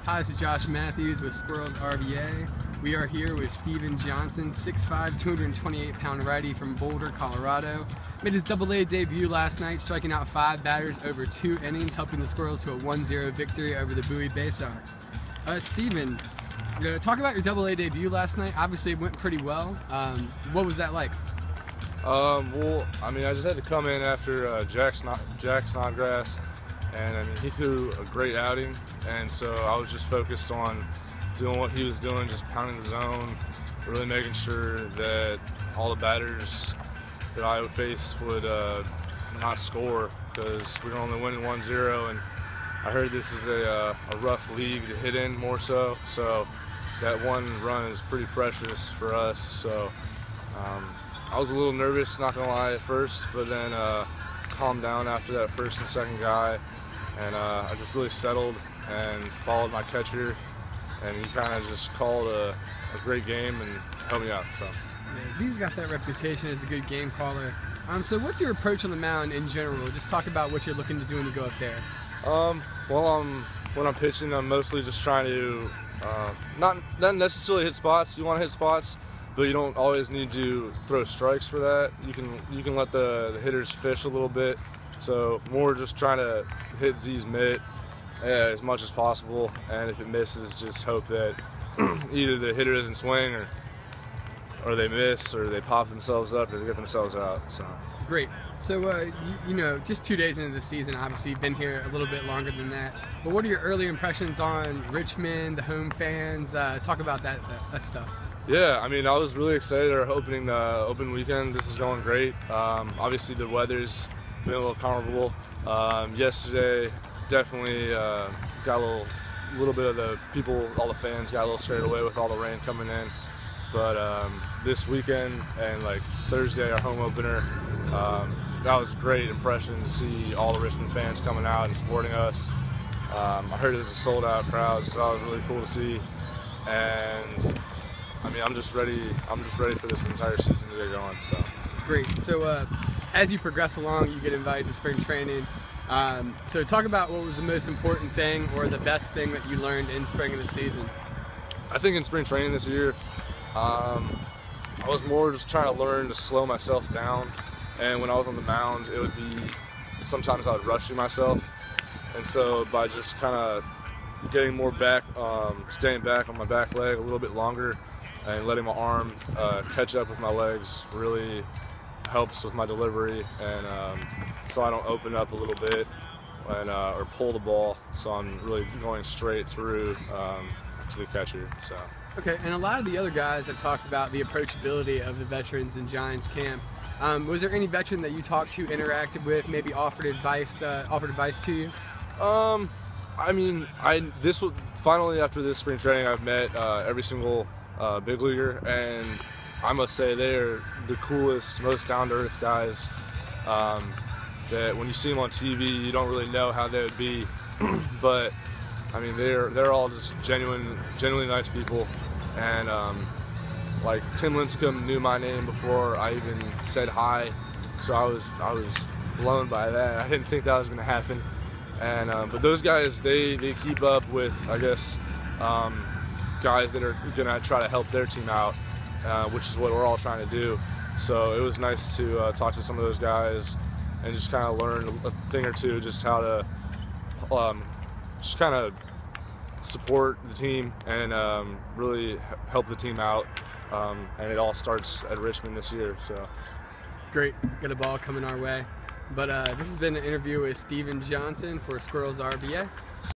Hi, this is Josh Matthews with Squirrels RVA. We are here with Steven Johnson, 6'5", 228-pound righty from Boulder, Colorado. Made his Double-A debut last night, striking out 5 batters over 2 innings, helping the Squirrels to a 1-0 victory over the Bowie Bay Sox. Steven, talk about your Double-A debut last night. Obviously, it went pretty well. What was that like? Well, I mean, I just had to come in after Jack Snodgrass, and I mean, he threw a great outing, and so I was just focused on doing what he was doing, just pounding the zone, really making sure that all the batters that I faced would not score, because we were only winning 1-0, and I heard this is a rough league to hit in more so that one run is pretty precious for us. So I was a little nervous, not gonna lie, at first, but then calmed down after that first and second guy, and I just really settled and followed my catcher, and he kind of just called a great game and helped me out. So yeah, Z's got that reputation as a good game caller. So what's your approach on the mound in general? Just talk about what you're looking to do when you go up there. Well, when I'm pitching, I'm mostly just trying to not necessarily hit spots. You want to hit spots, but you don't always need to throw strikes for that. You can let the hitters fish a little bit. So more just trying to hit Z's mitt as much as possible, and if it misses, just hope that either the hitter doesn't swing or they miss, or they pop themselves up, or they get themselves out. So great. So you know, just 2 days into the season, obviously you've been here a little bit longer than that. But what are your early impressions on Richmond, the home fans? Talk about that stuff. Yeah, I mean, I was really excited. Our open weekend, this is going great. Obviously, the weather's been a little comparable. Yesterday, definitely got a little bit of the people, all the fans got a little scared away with all the rain coming in. But this weekend and like Thursday, our home opener, that was a great impression to see all the Richmond fans coming out and supporting us. I heard it was a sold-out crowd, so that was really cool to see. And I mean, I'm just ready for this entire season to get going. So great. So as you progress along, you get invited to spring training. So talk about what was the most important thing or the best thing that you learned in spring of the season. I think in spring training this year, I was more just trying to learn to slow myself down. And when I was on the mound, it would be sometimes I would rush myself. And so by just kind of getting more back, staying back on my back leg a little bit longer, and letting my arm catch up with my legs really helps with my delivery, and so I don't open up a little bit and or pull the ball, so I'm really going straight through to the catcher. So okay, and a lot of the other guys have talked about the approachability of the veterans in Giants camp. Was there any veteran that you talked to, interacted with, maybe offered advice to you? I mean, this was finally, after this spring training, I've met every single big leaguer, and I must say they're the coolest, most down-to-earth guys. That when you see them on TV, you don't really know how they would be, but I mean, they're all just genuinely nice people. And like Tim Lincecum knew my name before I even said hi, so I was blown by that. I didn't think that was going to happen. And but those guys, they keep up with, I guess, guys that are gonna try to help their team out, which is what we're all trying to do. So it was nice to talk to some of those guys and just kind of learn a thing or two, just how to just kind of support the team and really help the team out. And it all starts at Richmond this year. So great, got a ball coming our way. But this has been an interview with Steven Johnson for Squirrels RVA.